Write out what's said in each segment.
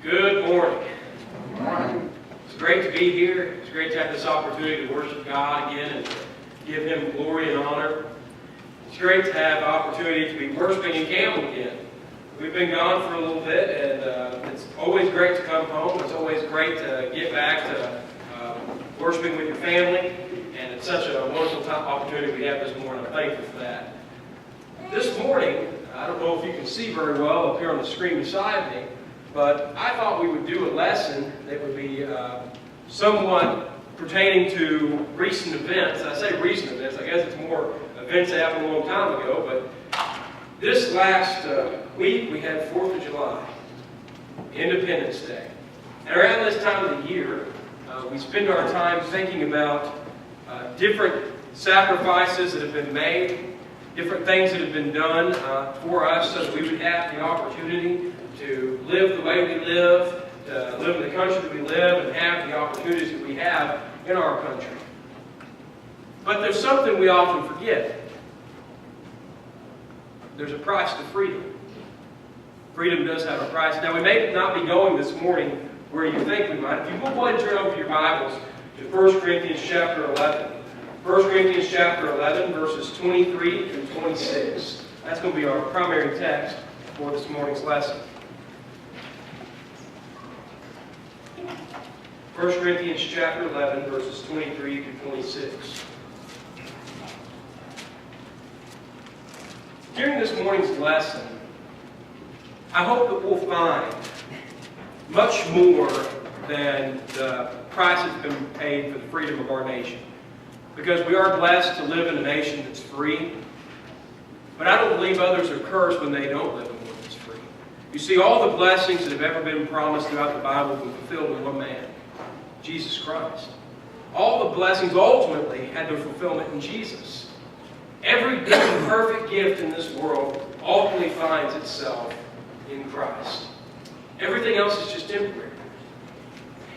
Good morning. Good morning. It's great to be here. It's great to have this opportunity to worship God again and to give Him glory and honor. It's great to have the opportunity to be worshiping in Campbell again. We've been gone for a little bit, and it's always great to come home. It's always great to get back to worshiping with your family, and it's such a wonderful opportunity we have this morning. I'm thankful for that. This morning, I don't know if you can see very well up here on the screen beside me, but I thought we would do a lesson that would be somewhat pertaining to recent events. I say recent events, I guess it's more events that happened a long time ago, but this last week we had 4th of July, Independence Day. And around this time of the year, we spend our time thinking about different sacrifices that have been made, different things that have been done for us so that we would have the opportunity to live the way we live, to live in the country that we live, and have the opportunities that we have in our country. But there's something we often forget. There's a price to freedom. Freedom does have a price. Now, we may not be going this morning where you think we might. If you will go ahead and turn over your Bibles to 1 Corinthians chapter 11. 1 Corinthians chapter 11, verses 23 through 26. That's going to be our primary text for this morning's lesson. 1 Corinthians chapter 11, verses 23 through 26. During this morning's lesson, I hope that we'll find much more than the price that's been paid for the freedom of our nation. Because we are blessed to live in a nation that's free, but I don't believe others are cursed when they don't live in one that's free. You see, all the blessings that have ever been promised throughout the Bible have been fulfilled in one man, Jesus Christ. All the blessings ultimately had their fulfillment in Jesus. Every good and perfect gift in this world ultimately finds itself in Christ. Everything else is just temporary.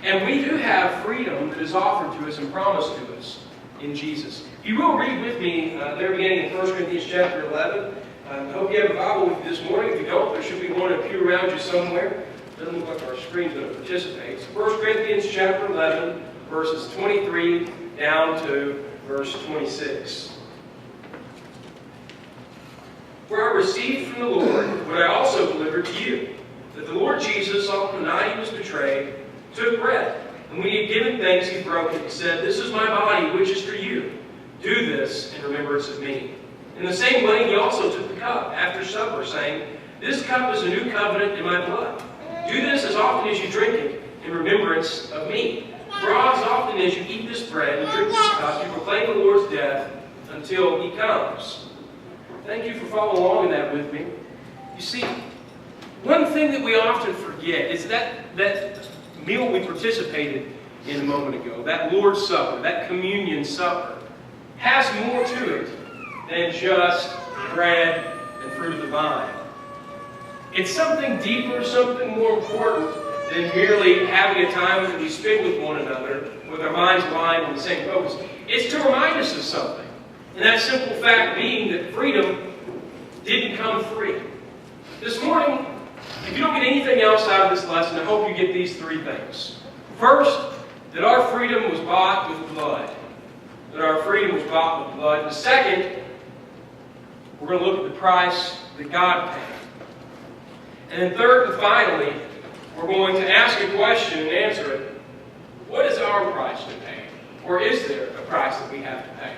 And we do have freedom that is offered to us and promised to us in Jesus. If you will read with me there beginning in 1 Corinthians chapter 11. I hope you have a Bible with you this morning. If you don't, there should be one in a pew around you somewhere. Doesn't look like our screen's going to participate. So 1 Corinthians chapter 11, verses 23 down to verse 26. For I received from the Lord what I also delivered to you, that the Lord Jesus, on the night He was betrayed, took bread. And when He had given thanks, He broke it and said, "This is my body, which is for you. Do this in remembrance of me." In the same way, He also took the cup after supper, saying, "This cup is a new covenant in my blood. Do this as often as you drink it in remembrance of me. For as often as you eat this bread and drink this cup, you proclaim the Lord's death until He comes." Thank you for following along in that with me. You see, one thing that we often forget is that meal we participated in a moment ago, that Lord's Supper, that communion supper, has more to it than just bread and fruit of the vine. It's something deeper, something more important than merely having a time that we spend with one another with our minds aligned on the same focus. It's to remind us of something. And that simple fact being that freedom didn't come free. This morning, if you don't get anything else out of this lesson, I hope you get these three things. First, that our freedom was bought with blood. That our freedom was bought with blood. And second, we're going to look at the price that God paid. And then third and finally, we're going to ask a question and answer it. What is our price to pay? Or is there a price that we have to pay?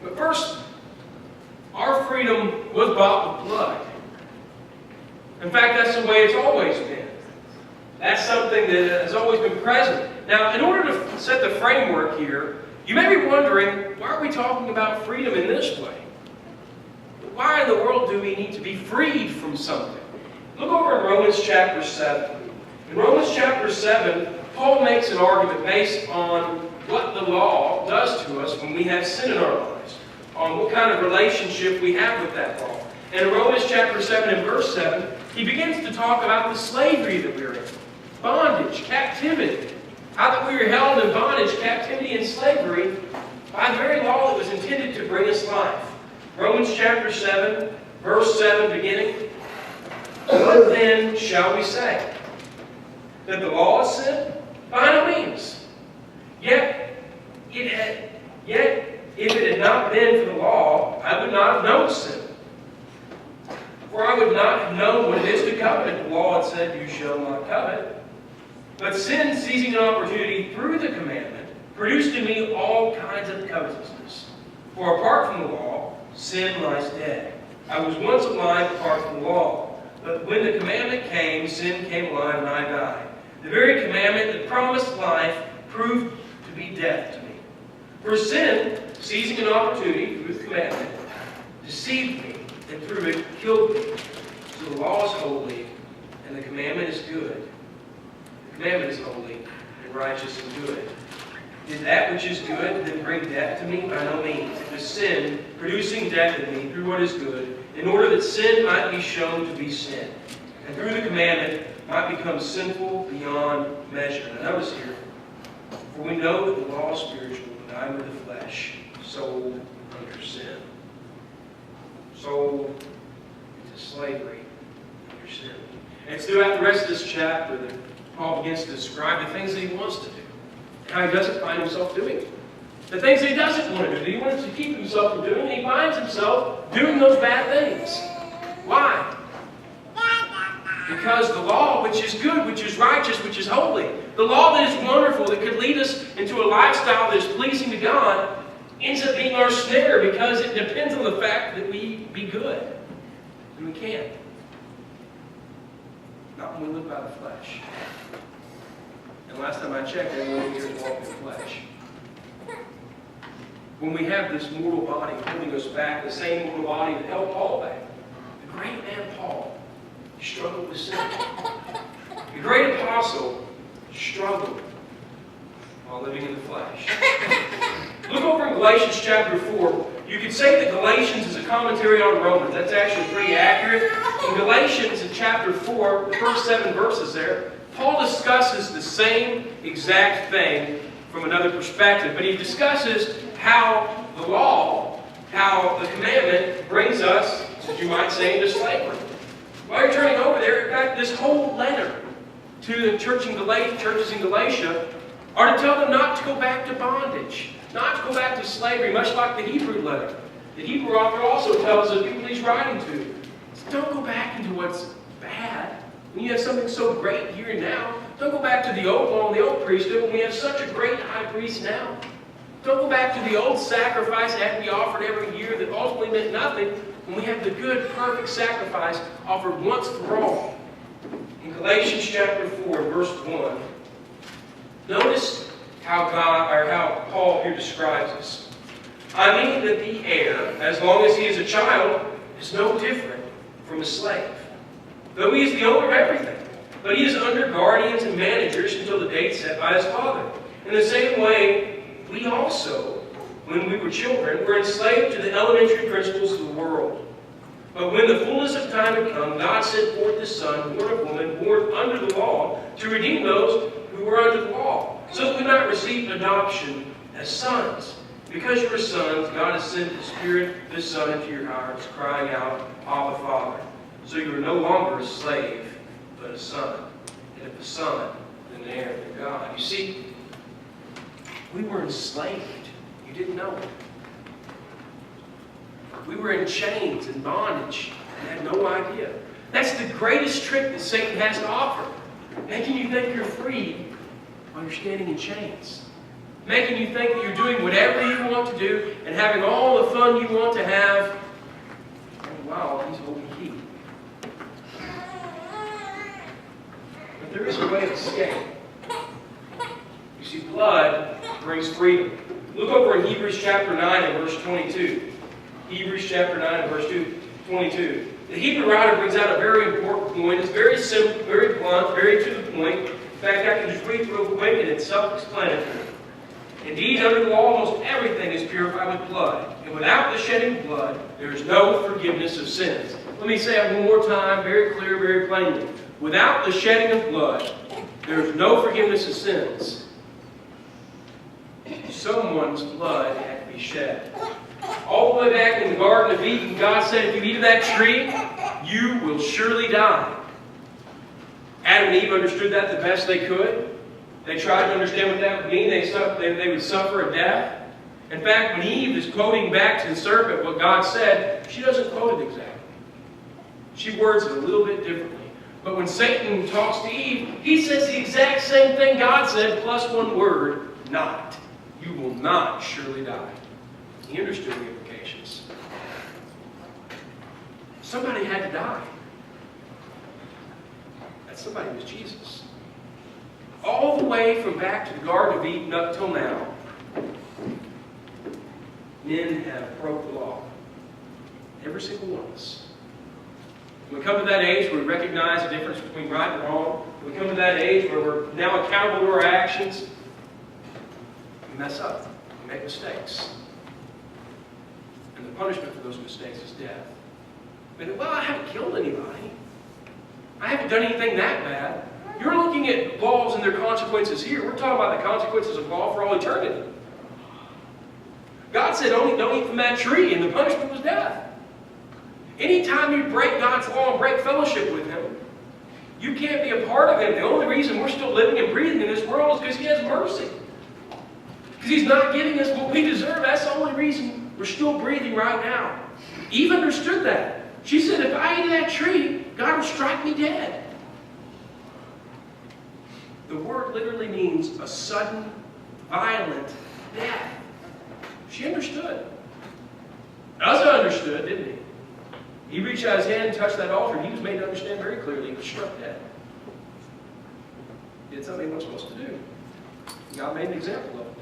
But first, our freedom was bought with blood. In fact, that's the way it's always been. That's something that has always been present. Now, in order to set the framework here, you may be wondering, why are we talking about freedom in this way? Why in the world do we need to be freed from something? Look over in Romans chapter 7. In Romans chapter 7, Paul makes an argument based on what the law does to us when we have sin in our lives, on what kind of relationship we have with that law. And in Romans chapter 7 and verse 7, he begins to talk about the slavery that we're in. Bondage, captivity. How that we were held in bondage, captivity, and slavery by the very law that was intended to bring us life. Romans chapter 7, verse 7 beginning. What then shall we say? that the law is sin? By no means. Yet, if it had not been for the law, I would not have known sin. For I would not have known what it is to covet if the law had said, you shall not covet. But sin, seizing an opportunity through the commandment, produced in me all kinds of covetousness. For apart from the law, sin lies dead. I was once alive apart from the law. But when the commandment came, sin came alive and I died. The very commandment that promised life proved to be death to me. For sin, seizing an opportunity through the commandment, deceived me, and through it killed me. So the law is holy, and the commandment is good. The commandment is holy, and righteous, and good. Did that which is good then bring death to me? By no means. It was sin, producing death in me through what is good, in order that sin might be shown to be sin, and through the commandment might become sinful beyond measure. Now notice here, for we know that the law is spiritual, but I am of the flesh, sold under sin. Sold into slavery under sin. And it's throughout the rest of this chapter that Paul begins to describe the things that he wants to do, and how he doesn't find himself doing. The things that he doesn't want to do, that he wants to keep himself from doing, and he finds himself doing those bad things. Why? Because the law, which is good, which is righteous, which is holy, the law that is wonderful, that could lead us into a lifestyle that is pleasing to God, ends up being our snare because it depends on the fact that we be good. And we can't. Not when we live by the flesh. And last time I checked, everyone here walked in the flesh. When we have this mortal body holding us back, the same mortal body that held Paul back. The great man Paul struggled with sin. The great apostle struggled while living in the flesh. Look over in Galatians chapter 4. You could say that Galatians is a commentary on Romans. That's actually pretty accurate. In Galatians in chapter 4, the first 7 verses there, Paul discusses the same exact thing from another perspective. But he discusses how the law, how the commandment brings us, as you might say, into slavery. While you're turning over there, in fact, this whole letter to the churches in Galatia are to tell them not to go back to bondage, not to go back to slavery, much like the Hebrew letter. The Hebrew author also tells the people he's writing to, don't go back into what's bad. When you have something so great here and now, don't go back to the old law and the old priesthood when we have such a great high priest now. Don't go back to the old sacrifice that had to be offered every year that ultimately meant nothing when we have the good, perfect sacrifice offered once for all. In Galatians chapter 4, verse 1, notice how Paul here describes us. I mean that the heir, as long as he is a child, is no different from a slave, though he is the owner of everything. But he is under guardians and managers until the date set by his father. In the same way, we also, when we were children, were enslaved to the elementary principles of the world. But when the fullness of time had come, God sent forth His Son, born of woman, born under the law, to redeem those who were under the law, so that we might receive adoption as sons. Because you are sons, God has sent the Spirit of His Son into your hearts, crying out, Abba, Father. So you are no longer a slave, but a son. And if a son, then an heir of God. You see, we were enslaved. You didn't know it. We were in chains and bondage and had no idea. That's the greatest trick that Satan has to offer. Making you think you're free while you're standing in chains. Making you think that you're doing whatever you want to do and having all the fun you want to have. And wow, he's holding key. But there is a way of escape. You see, blood brings freedom. Look over in Hebrews chapter 9 and verse 22. Hebrews chapter 9 and verse 22. The Hebrew writer brings out a very important point. It's very simple, very blunt, very to the point. In fact, I can just read real quick and it's self-explanatory. Indeed, under the law, almost everything is purified with blood. And without the shedding of blood, there is no forgiveness of sins. Let me say it one more time, very clear, very plainly. Without the shedding of blood, there is no forgiveness of sins. Someone's blood had to be shed. All the way back in the Garden of Eden, God said, if you eat of that tree, you will surely die. Adam and Eve understood that the best they could. They tried to understand what that would mean. They would suffer a death. In fact, when Eve is quoting back to the serpent what God said, she doesn't quote it exactly. She words it a little bit differently. But when Satan talks to Eve, he says the exact same thing God said, plus one word, not. You will not surely die. He understood the implications. Somebody had to die. That somebody was Jesus. All the way from back to the Garden of Eden up till now, men have broke the law. Every single one of us. When we come to that age where we recognize the difference between right and wrong, when we come to that age where we're now accountable to our actions, we mess up. We make mistakes. And the punishment for those mistakes is death. Well, I haven't killed anybody. I haven't done anything that bad. You're looking at laws and their consequences here. We're talking about the consequences of law for all eternity. God said, don't eat from that tree, and the punishment was death. Anytime you break God's law and break fellowship with Him, you can't be a part of Him. The only reason we're still living and breathing in this world is because He has mercy. Because He's not giving us what we deserve. That's the only reason we're still breathing right now. Eve understood that. She said, if I eat that tree, God will strike me dead. The word literally means a sudden, violent death. She understood. Uzzah understood, didn't he? He reached out his hand and touched that altar, and he was made to understand very clearly he was struck dead. He did something he wasn't supposed to do. God made an example of it.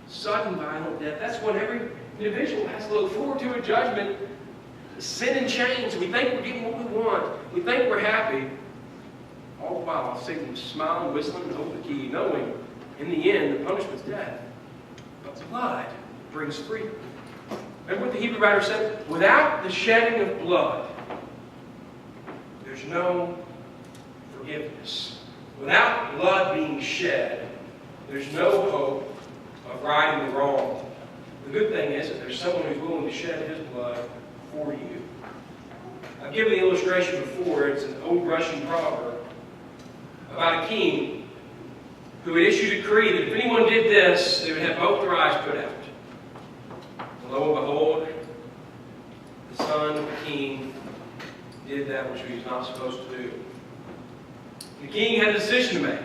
Sudden, violent death. That's what every individual has to look forward to in judgment. Sin and chains. We think we're getting what we want. We think we're happy. All the while, Satan was smiling, whistling, and holding the key, knowing in the end the punishment's death. But blood brings freedom. Remember what the Hebrew writer said? Without the shedding of blood, there's no forgiveness. Without blood being shed, there's no hope of righting the wrong. The good thing is that there's someone who's willing to shed his blood for you. I've given the illustration before. It's an old Russian proverb about a king who had issued a decree that if anyone did this, they would have both their eyes put out. And lo and behold, the son of the king did that which he was not supposed to do. The king had a decision to make.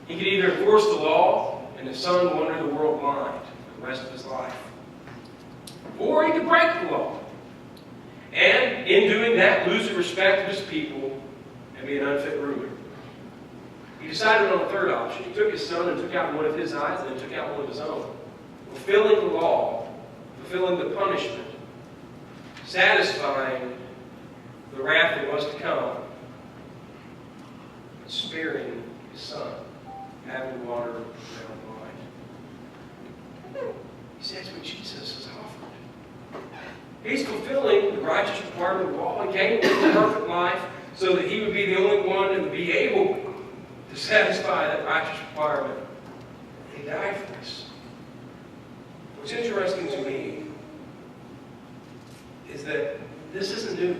He could either enforce the law and his son wander the world blind for the rest of his life. Or he could break the law. And in doing that, lose the respect of his people and be an unfit ruler. He decided on a third option. He took his son and took out one of his eyes and then took out one of his own. Fulfilling the law, fulfilling the punishment, satisfying the wrath that was to come, but sparing his son, having to wander around blind. He says what Jesus has offered. He's fulfilling the righteous requirement of the law and came to live a perfect life so that he would be the only one and be able to satisfy that righteous requirement. He died for us. What's interesting to me is that this isn't new.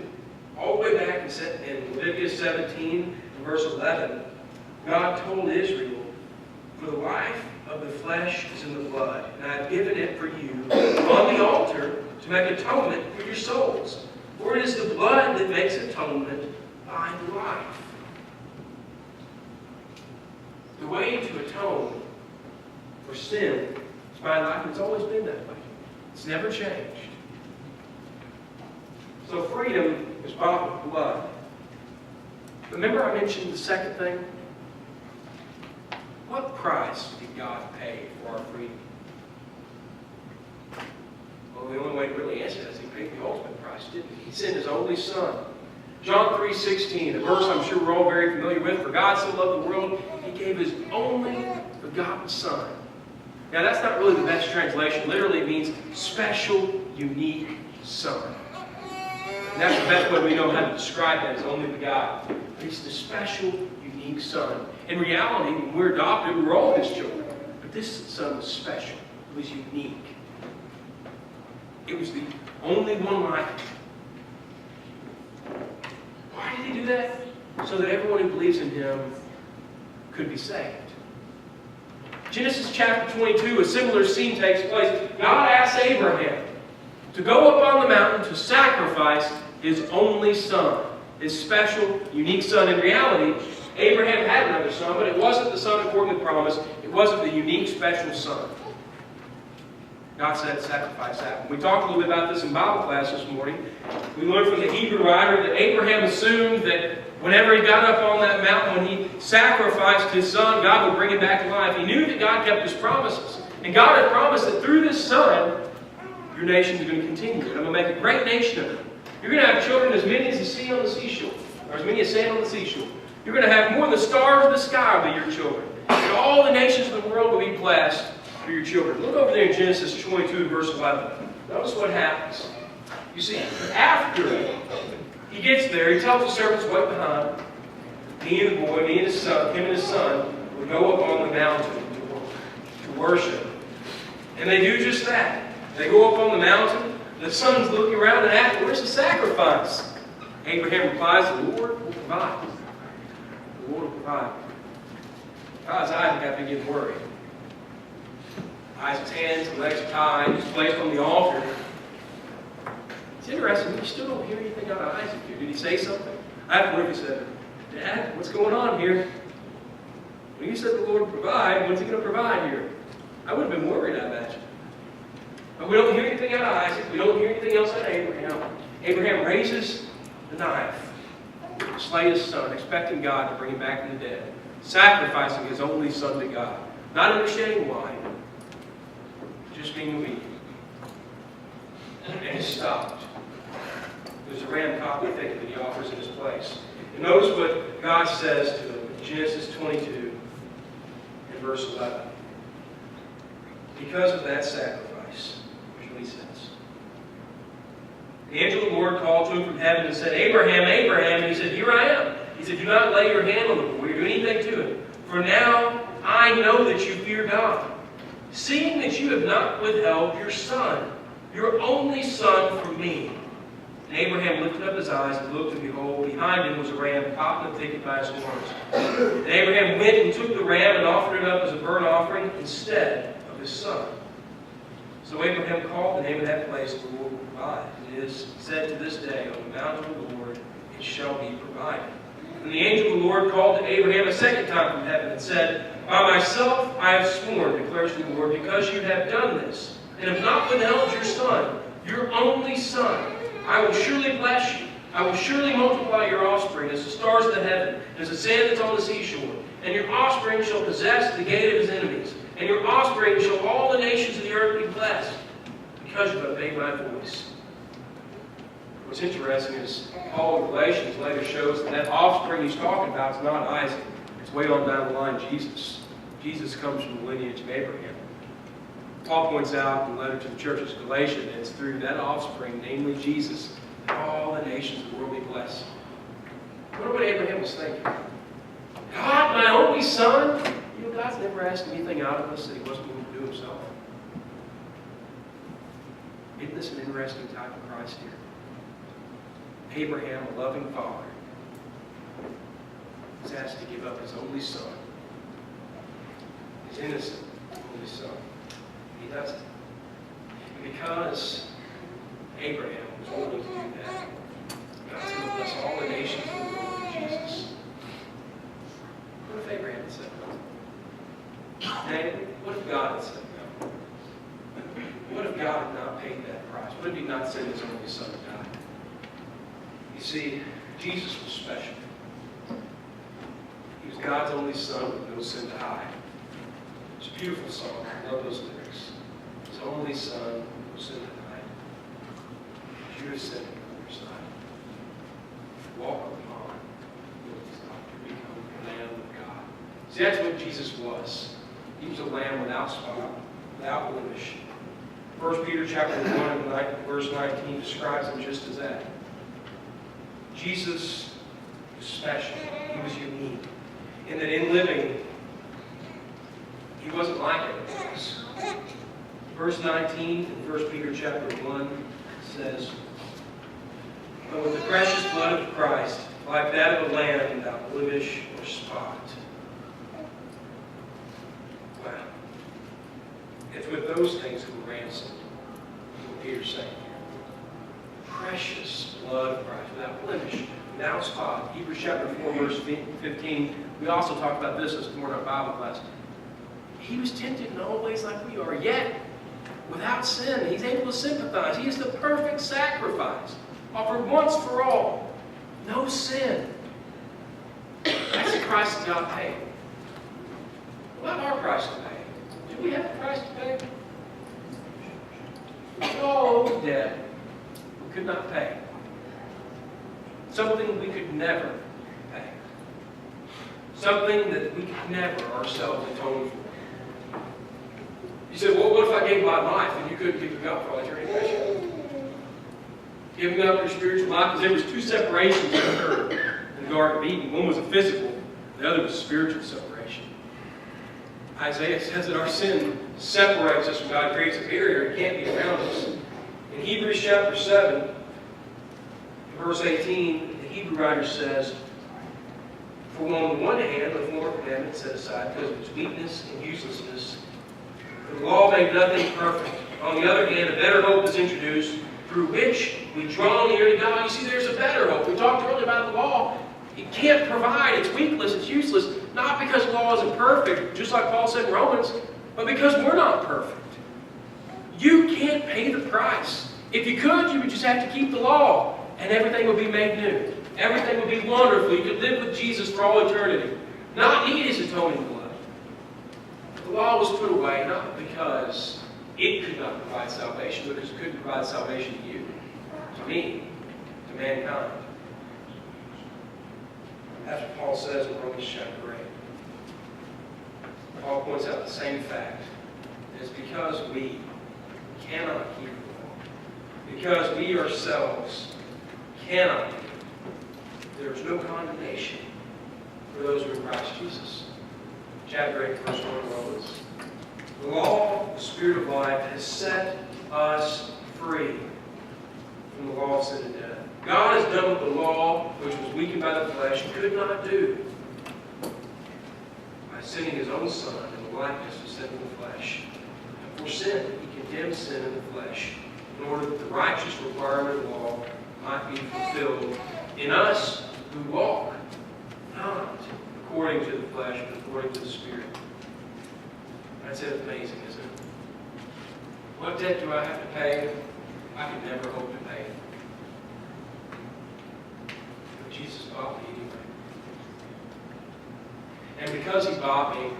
All the way back in Leviticus 17, verse 11, God told Israel, "For the life of the flesh is in the blood, and I have given it for you on the altar to make atonement for your souls. For it is the blood that makes atonement by the life." The way to atone for sin is by life. It's always been that way. It's never changed. So freedom is bought with blood. Remember I mentioned the second thing? What price did God pay for our freedom? Well, the only way to really answer that is He paid the ultimate price, didn't He? He sent His only Son. John 3:16, a verse I'm sure we're all very familiar with. For God so loved the world, He gave His only begotten Son. Now that's not really the best translation. Literally it means special, unique Son. And that's the best way we know how to describe that, as only begotten. He's the special, unique Son. In reality, when we're adopted, we're all His children. But this Son was special. It was unique. It was the only one like Him. Why did He do that? so that everyone who believes in him could be saved. Genesis chapter 22, a similar scene takes place. God asks Abraham to go up on the mountain to sacrifice his only son, his special, unique son. In reality, Abraham had another son, but it wasn't the son according to promise. It wasn't the unique, special son. God said, sacrifice that. We talked a little bit about this in Bible class this morning. We learned from the Hebrew writer that Abraham assumed that whenever he got up on that mountain, when he sacrificed his son, God would bring him back to life. He knew that God kept his promises. And God had promised that through this son, your nation is going to continue. And I'm going to make a great nation of it. You're going to have children as many as the sea on the seashore, or as many as sand on the seashore. You're going to have more than the stars of the sky will be your children. And all the nations of the world will be blessed for your children. Look over there in Genesis 22, verse 11. Notice what happens. You see, after he gets there, he tells the servants wait behind. Me and the boy, me and his son, him and his son, would go up on the mountain to worship. And they do just that. They go up on the mountain. The son's looking around and asking, where's the sacrifice? Abraham replies, the Lord will provide. The Lord will provide. God's Isaac got to begin worrying. Isaac's hands and legs are tied. He's placed on the altar. It's interesting, you still don't hear anything out of Isaac here. Did he say something? I have to wonder if he said, Dad, what's going on here? When you said the Lord would provide, when's he going to provide here? I would have been worried, I imagine. But we don't hear anything out of Isaac. We don't hear anything else out of Abraham. Abraham raises the knife to slay his son, expecting God to bring him back from the dead, sacrificing his only son to God. Not understanding why, just being obedient. And he stopped. There's a ram caught in the thicket that he offers in his place. And notice what God says to him in Genesis 22 and verse 11. Because of that sacrifice, here's what he says. The angel of the Lord called to him from heaven and said, Abraham, Abraham. And he said, here I am. He said, do not lay your hand on the boy or do anything to him. For now I know that you fear God, seeing that you have not withheld your son, your only son, from me. And Abraham lifted up his eyes and looked, and behold, behind him was a ram caught in the thicket by his horns. And Abraham went and took the ram and offered it up as a burnt offering instead of his son. So Abraham called the name of that place, the Lord will provide. It is said to this day, on the mountain of the Lord it shall be provided. And the angel of the Lord called to Abraham a second time from heaven and said, by myself I have sworn, declares the Lord, because you have done this, and have not withheld your son, your only son, I will surely bless you. I will surely multiply your offspring as the stars of the heaven, as the sand that's on the seashore. And your offspring shall possess the gate of his enemies. And your offspring shall all the nations of the earth be blessed, because you have obeyed my voice. What's interesting is Paul in Galatians later shows that that offspring he's talking about is not Isaac. It's way on down the line, Jesus. Jesus comes from the lineage of Abraham. Paul points out in the letter to the church of Galatia that it's through that offspring, namely Jesus, that all the nations of the world be blessed. I wonder what Abraham was thinking. God, my only son? You know, God's never asked anything out of us that he wasn't willing to do himself. Isn't this an interesting type of Christ here? Abraham, a loving father, is asked to give up his only son, his innocent only son. He doesn't. And because Abraham was willing to do that, God's going to bless all the nations of the world with Jesus. What if Abraham had said no? And what if God had said no? What if God had not paid that price? What if he not sent his only son to die? You see, Jesus was special. He was God's only son with no sin to hide. It's a beautiful song. I love those lyrics. His only son, no sin to hide. You have sinned on your side. Walk upon to become the Lamb of God. See, that's what Jesus was. He was a lamb without spot, without blemish. 1 Peter chapter 1 and verse 19 describes him just as that. Jesus was special. He was unique. In that in living, he wasn't like everyone else. Verse 19 in 1 Peter chapter 1 says, but with the precious blood of Christ, like that of a lamb without blemish or spot. Wow. It's with those things that we're ransomed. What Peter's saying here. Precious blood of Christ, without blemish, without spot. Hebrews chapter 4, verse 15. We also talked about this more in our Bible class. He was tempted in all ways like we are, yet without sin. He's able to sympathize. He is the perfect sacrifice, offered once for all. No sin. That's the price that God paid. What about our price to pay? Do we have a price to pay? We all owed debt we could not pay. Something we could never pay. Something that we could never ourselves atone for. You said, well, what if I gave my life and you couldn't give it up for all eternity? Giving up your spiritual life, because there was two separations that occurred in the Garden of Eden. One was a physical, the other was a spiritual separation. Isaiah says that our sin separates us from God, creates a barrier. It can't be around us. In Hebrews chapter 7, verse 18, the Hebrew writer says, for on the one hand, the former commandment set aside because of its weakness and uselessness, the law made nothing perfect. On the other hand, a better hope is introduced, through which we draw near to God. You see, there's a better hope. We talked earlier about the law. It can't provide. It's weakless. It's useless. Not because the law isn't perfect, just like Paul said in Romans, but because we're not perfect. You can't pay the price. If you could, you would just have to keep the law, and everything would be made new. Everything would be wonderful. You could live with Jesus for all eternity. Not need His atoning blood. The law was put away not because it could not provide salvation, because it couldn't provide salvation to you, to me, to mankind. That's what Paul says in Romans chapter 8. Paul points out the same fact. It's because we cannot keep the law, because we ourselves cannot keep it. There is no condemnation for those who are in Christ Jesus. Chapter 8, verse 1 Romans. The law, the Spirit of life, has set us free from the law of sin and death. God has done what the law, which was weakened by the flesh, could not do by sending His own Son in the likeness of sin in the flesh. And for sin, He condemned sin in the flesh in order that the righteous requirement of the law might be fulfilled in us who walk not according to the flesh, but according to the Spirit. That's amazing, isn't it? What debt do I have to pay? I could never hope to pay it. But Jesus bought me anyway. And because He bought me,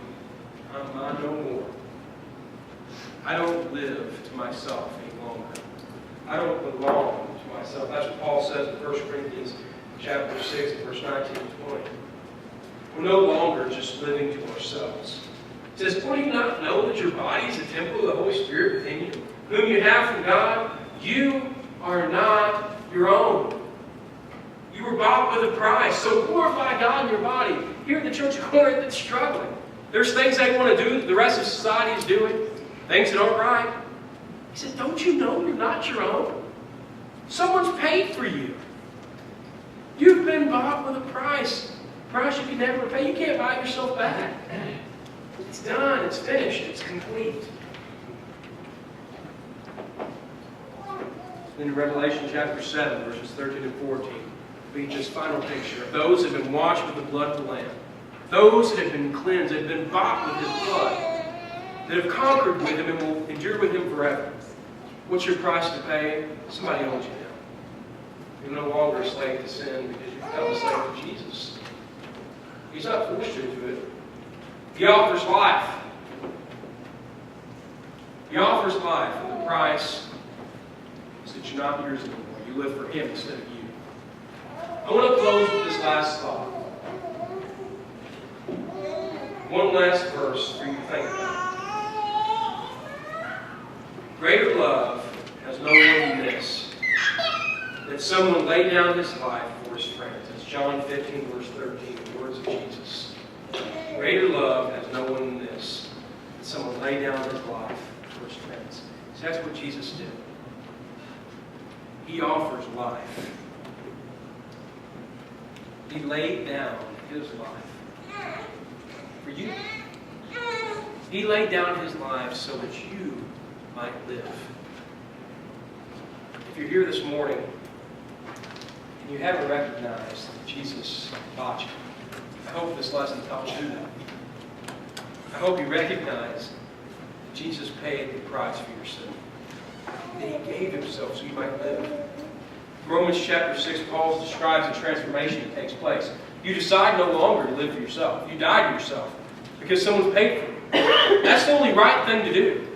I'm mine no more. I don't live to myself any longer. I don't belong to myself. That's what Paul says in 1 Corinthians chapter 6, verse 19 and 20. We're no longer just living to ourselves. It says, "For do you not know that your body is a temple of the Holy Spirit within you, whom you have from God? You are not your own. You were bought with a price. So glorify God in your body." Here in the Church of Corinth, it's struggling. There's things they want to do that the rest of society is doing, things that aren't right. He says, don't you know you're not your own? Someone's paid for you. You've been bought with a price. Price you can never pay. You can't buy yourself back. It's done. It's finished. It's complete. In Revelation chapter 7, verses 13 and 14, we get this final picture of those that have been washed with the blood of the Lamb. Those that have been cleansed, that have been bought with His blood, that have conquered with Him and will endure with Him forever. What's your price to pay? Somebody owns you now. You're no longer a slave to sin because you've become a slave to Jesus. He's not forced you into it. He offers life. He offers life, and the price is that you're not yours anymore. You live for Him instead of you. I want to close with this last thought. One last verse for you to think about. Greater love has no one than this, that someone lay down his life for his friends. That's John 15, verse 13, the words of Jesus. Greater love has no one than this, that someone lay down his life for his friends. So that's what Jesus did. He offers life. He laid down his life for you. He laid down his life so that you might live. If you're here this morning and you haven't recognized that Jesus bought you, I hope this lesson helps you do that. I hope you recognize that Jesus paid the price for your sin. That he gave himself so you might live. In Romans chapter 6, Paul describes the transformation that takes place. You decide no longer to live for yourself. You die to yourself because someone's paid for you. That's the only right thing to do.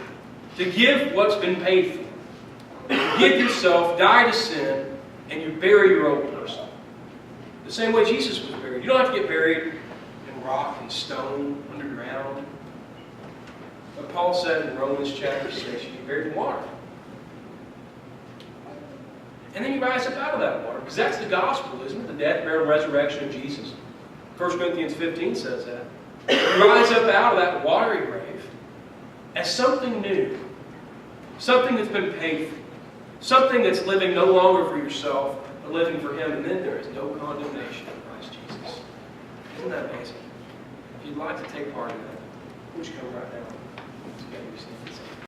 To give what's been paid for. You give yourself, die to sin, and you bury your old person. The same way Jesus was buried. You don't have to get buried in rock and stone underground. But Paul said in Romans chapter 6, you get buried in water. And then you rise up out of that water. Because that's the gospel, isn't it? The death, burial, and resurrection of Jesus. 1 Corinthians 15 says that. You rise up out of that watery grave as something new. Something that's been paid for. Something that's living no longer for yourself, but living for Him. And then there is no condemnation in Christ Jesus. Isn't that amazing? If you'd like to take part in that, would you come right now? Together we stand and sing.